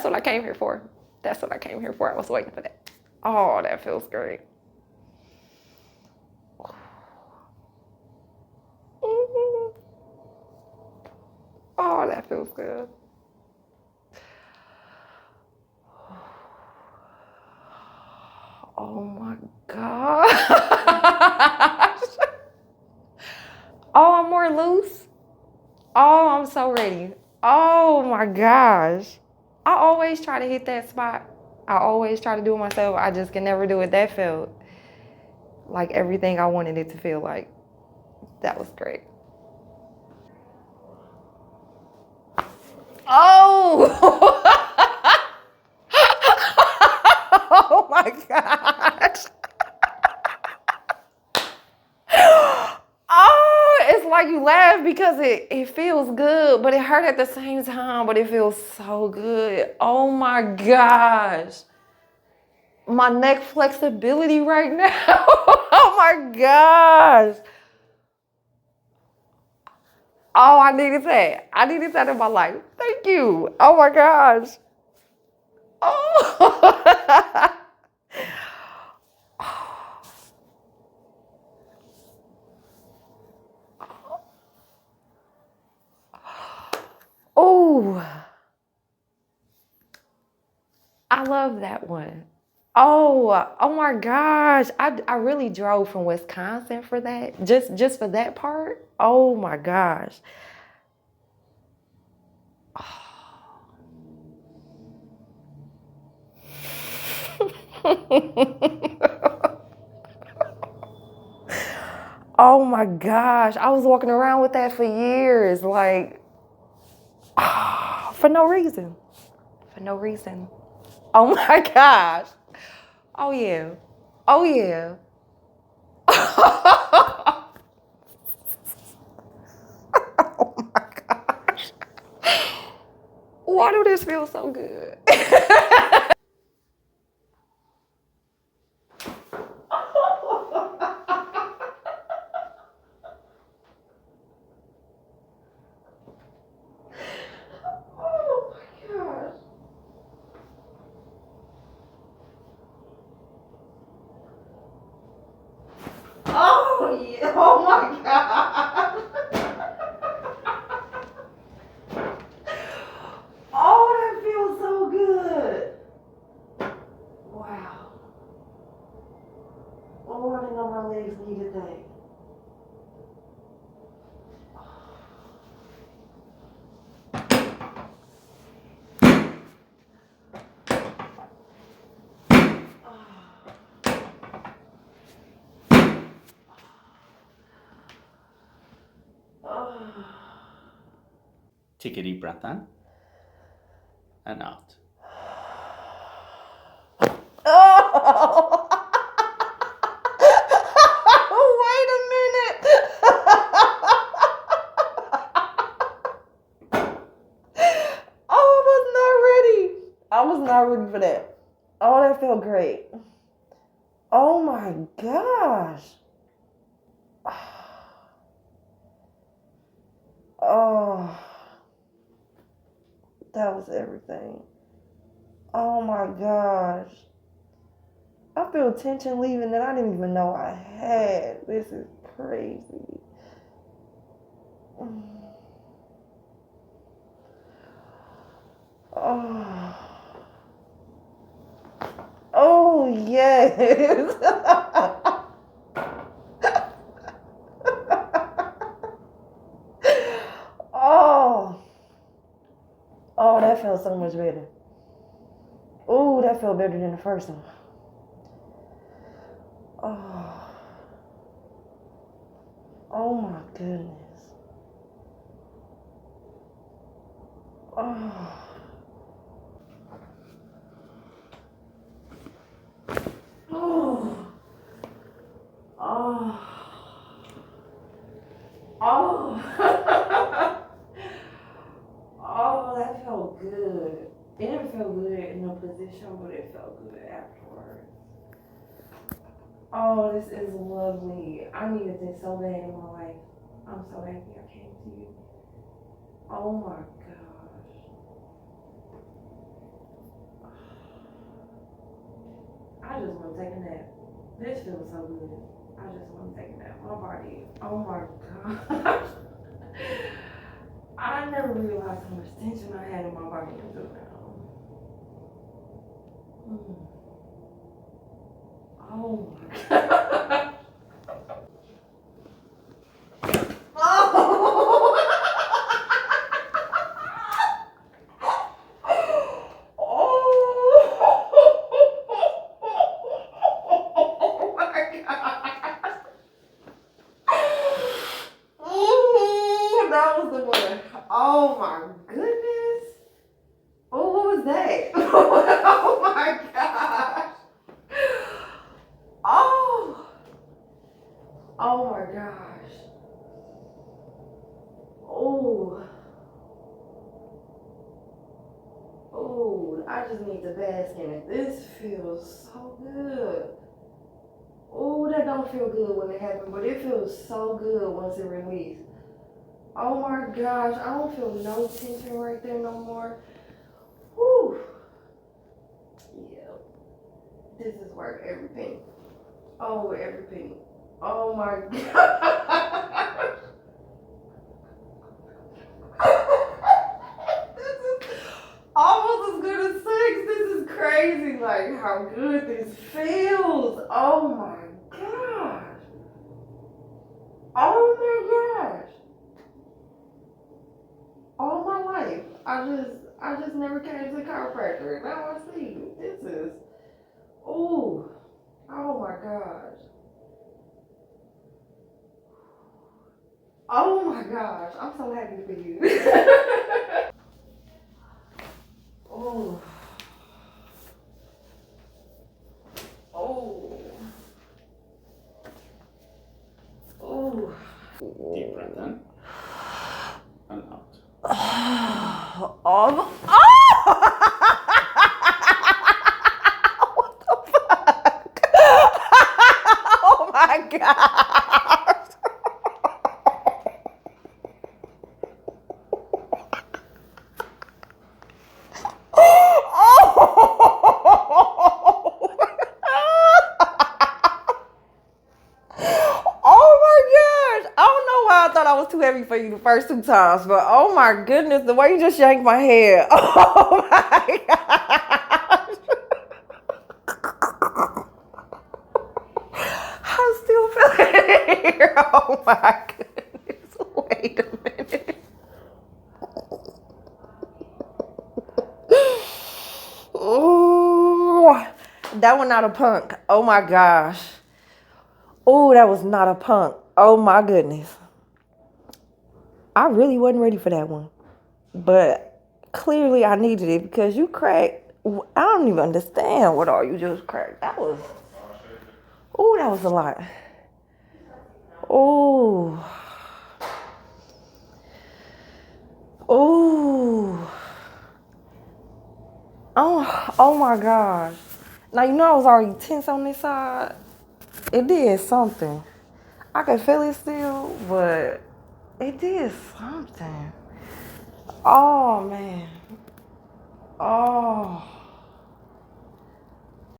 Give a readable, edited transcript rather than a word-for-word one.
what I came here for. That's what I came here for. I was waiting for that. Oh, that feels great. Oh, that feels good. Oh my gosh. Oh, I'm more loose. Oh, I'm so ready. Oh my gosh. I always try to hit that spot. I always try to do it myself. I just can never do it. That felt like everything I wanted it to feel like. That was great. Oh! Oh my gosh. Oh, it's like you laugh because it feels good, but it hurt at the same time, but it feels so good. Oh my gosh. My neck flexibility right now. Oh my gosh. Oh, I needed that. I needed that in my life. Thank you. Oh my gosh. Oh. Oh, I love that one. Oh my gosh. I really drove from Wisconsin for that. Just for that part. Oh my gosh. Oh my gosh. I was walking around with that for years, like for no reason. For no reason. Oh my gosh. Oh yeah. Oh yeah. Oh my gosh. Why do this feel so good? Oh my gosh. Oh yeah. Oh my god. Oh, that feels so good. Wow. Oh, I didn't know my legs needed that. Take a deep breath in and out. Oh. Wait a minute. Oh, I was not ready for that. Oh, that felt great. Oh my gosh. Oh, that was everything. Oh my gosh. I feel tension leaving that I didn't even know I had. This is crazy. Oh. Oh, yes. Oh. Oh, that felt so much better. Oh, that felt better than the first one. Oh. Oh my goodness. Oh. Oh. Oh. Oh. Oh, that felt good. It didn't feel good in no position, but it felt good afterwards. Oh, this is lovely. I needed this so bad in my life. I'm so happy I came to you. Oh my gosh. I just want to take a nap. This feels so good. I just want to take a nap. My body, oh my God. I never realized how much tension I had in my body until now. Oh my God. Oh my goodness. Oh, what was that? Oh my gosh. Oh. Oh my gosh. Oh. Oh, I just need to bask in it. This feels so good. Oh, that don't feel good when it happens, but it feels so good once it releases. Oh my gosh, I don't feel no tension right there no more. Whew. Yeah. This is worth every penny. Oh, every penny. Oh my gosh. This is almost as good as sex. This is crazy, like how good this feels. Oh my gosh. Oh my gosh. All my life, I just never came to a chiropractor. Now I see this is, oh my gosh. Oh my gosh, I'm so happy for you. Oh. Oh. Oh. Deep breath in and out. Oh. Oh. What the fuck? Oh my gosh. I thought I was too heavy for you the first 2 times, but oh my goodness, the way you just yanked my head. Oh my gosh. I'm still feeling it here. Oh my goodness. Wait a minute. Ooh, that one not a punk. Oh my gosh. Oh, that was not a punk. Oh my goodness. I really wasn't ready for that one. But clearly I needed it because you cracked. I don't even understand what all you just cracked. That was a lot. Oh. Oh my gosh. Now you know I was already tense on this side. It did something. I could feel it still, but it did something. Oh man. Oh.